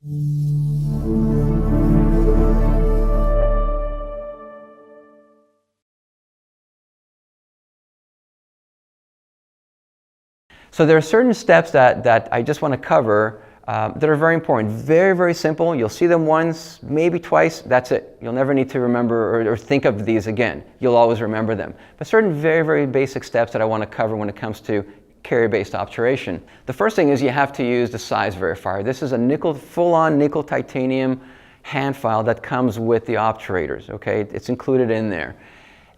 So there are certain steps that I just want to cover that are very important. Very, very simple. You'll see them once, maybe twice, that's it. You'll never need to remember or think of these again. You'll always remember them. But certain very, very basic steps that I want to cover when it comes to carrier-based obturation. The first thing is you have to use the size verifier. This is a full-on nickel titanium hand file that comes with the obturators, okay? It's included in there.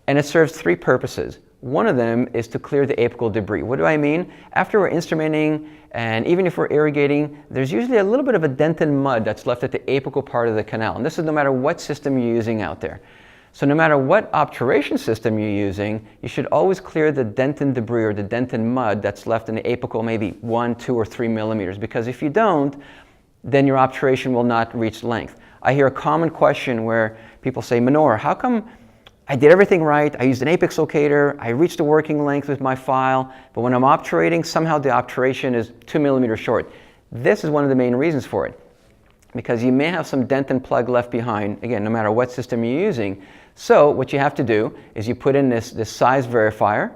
And it serves three purposes. One of them is to clear the apical debris. What do I mean? After we're instrumenting, and even if we're irrigating, there's usually a little bit of a dent and mud that's left at the apical part of the canal. And this is no matter what system you're using out there. So no matter what obturation system you're using, you should always clear the dent and debris or the dent and mud that's left in the apical, maybe 1, 2, or 3 millimeters. Because if you don't, then your obturation will not reach length. I hear a common question where people say, Manor, how come I did everything right, I used an apex locator, I reached the working length with my file, but when I'm obturating, somehow the obturation is 2 millimeters short. This is one of the main reasons for it, because you may have some dent and plug left behind, again, no matter what system you're using. So what you have to do is you put in this size verifier,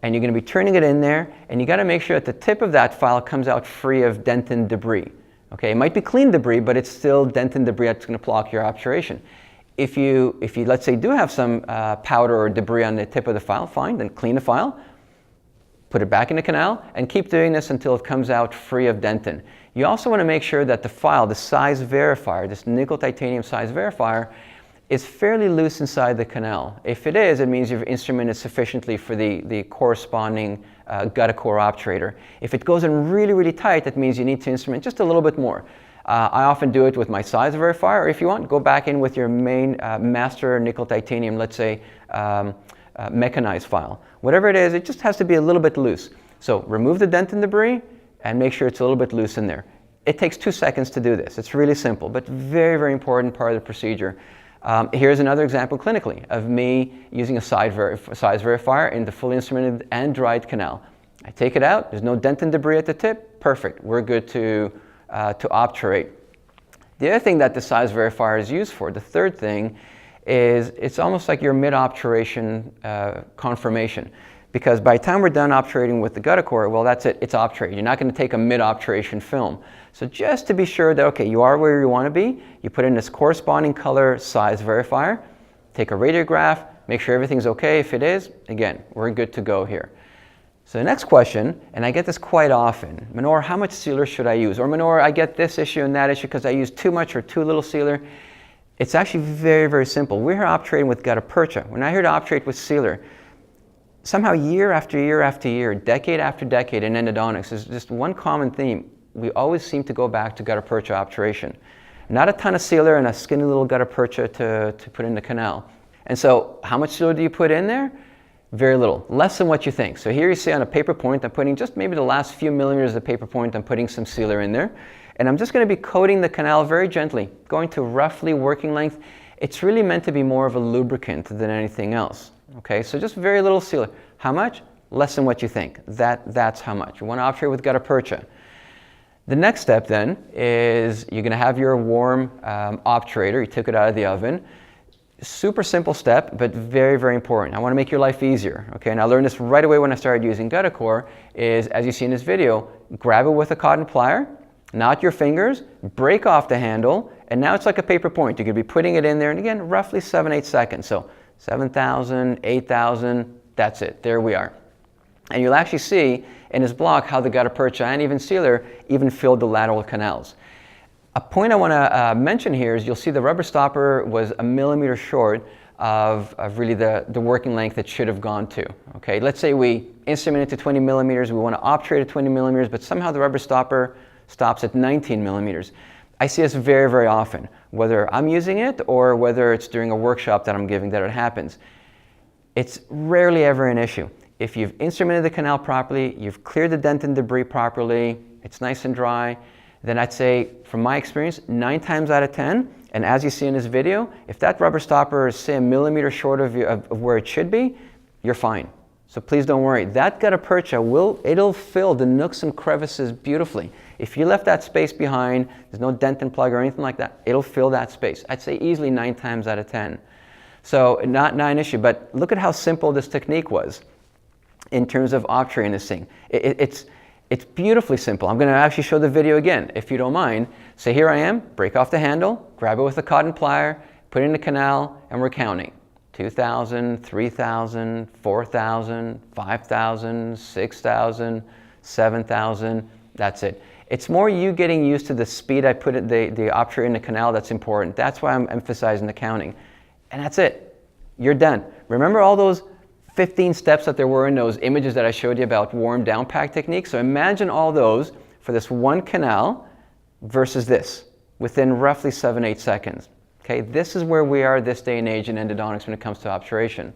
and you're going to be turning it in there, and you got to make sure that the tip of that file comes out free of dent and debris. Okay, it might be clean debris, but it's still dent and debris that's going to block your obturation. If you let's say do have some powder or debris on the tip of the file, fine, then clean the file, put it back in the canal, and keep doing this until it comes out free of dentin. You also want to make sure that the file, the size verifier, this nickel titanium size verifier, is fairly loose inside the canal. If it is, it means you've instrumented sufficiently for the corresponding GuttaCore obturator. If it goes in really, really tight, that means you need to instrument just a little bit more. I often do it with my size verifier, or if you want, go back in with your main master nickel titanium, let's say mechanized file. Whatever it is, it just has to be a little bit loose. So remove the dent and debris and make sure it's a little bit loose in there. It takes 2 seconds to do this. It's really simple, but very, very important part of the procedure. Here's another example clinically of me using a size verifier in the fully instrumented and dried canal. I take it out, there's no dent and debris at the tip, perfect, we're good to obturate. The other thing that the size verifier is used for, the third thing, is it's almost like your mid-obturation confirmation. Because by the time we're done obturating with the GuttaCore, well, that's it, it's obturated. You're not going to take a mid-obturation film. So just to be sure that, okay, you are where you want to be, you put in this corresponding color size verifier, take a radiograph, make sure everything's okay. If it is, again, we're good to go here. So the next question, and I get this quite often, Manor, how much sealer should I use? Or Manor, I get this issue and that issue because I use too much or too little sealer. It's actually very, very simple. We're here obturating with gutta-percha. We're not here to obturate with sealer. Somehow year after year after year, decade after decade in endodontics, there's just one common theme. We always seem to go back to gutta-percha obturation. Not a ton of sealer and a skinny little gutta-percha to put in the canal. And so how much sealer do you put in there? Very little, less than what you think. So here you see on a paper point, I'm putting just maybe the last few millimeters of paper point, I'm putting some sealer in there. And I'm just going to be coating the canal very gently, going to roughly working length. It's really meant to be more of a lubricant than anything else. Okay, so just very little sealer. How much? Less than what you think. That's how much. You want to obturate with gutta-percha. The next step then is you're going to have your warm obturator. You took it out of the oven. Super simple step, but very, very important. I want to make your life easier. Okay, and I learned this right away when I started using GuttaCore, is, as you see in this video, grab it with a cotton plier, not your fingers, break off the handle, and now it's like a paper point. You're going to be putting it in there, and again, roughly 7-8 seconds. So 7,000, 8,000, that's it. There we are. And you'll actually see in this block how the gutta-percha and even sealer even filled the lateral canals. A point I want to mention here is you'll see the rubber stopper was a millimeter short of really the working length it should have gone to. Okay, let's say we instrument it to 20 millimeters, we want to obturate at 20 millimeters, but somehow the rubber stopper stops at 19 millimeters. I see this very, very often, whether I'm using it or whether it's during a workshop that I'm giving that it happens. It's rarely ever an issue. If you've instrumented the canal properly, you've cleared the dent and debris properly, it's nice and dry, then I'd say, from my experience, 9 times out of 10, and as you see in this video, if that rubber stopper is, say, a millimeter short of where it should be, you're fine. So please don't worry. That gutta-percha it'll fill the nooks and crevices beautifully. If you left that space behind, there's no dent and plug or anything like that, it'll fill that space. I'd say easily 9 times out of 10. So not an issue, but look at how simple this technique was in terms of obturating this thing. It's beautifully simple. I'm going to actually show the video again, if you don't mind. So here I am, break off the handle, grab it with a cotton plier, put it in the canal, and we're counting. 2,000, 3,000, 4,000, 5,000, 6,000, 7,000, that's it. It's more you getting used to the speed I put it, the obturator in the canal that's important. That's why I'm emphasizing the counting. And that's it. You're done. Remember all those 15 steps that there were in those images that I showed you about warm down pack technique? So imagine all those for this one canal versus this within roughly 7-8 seconds. Okay, this is where we are this day and age in endodontics when it comes to obturation.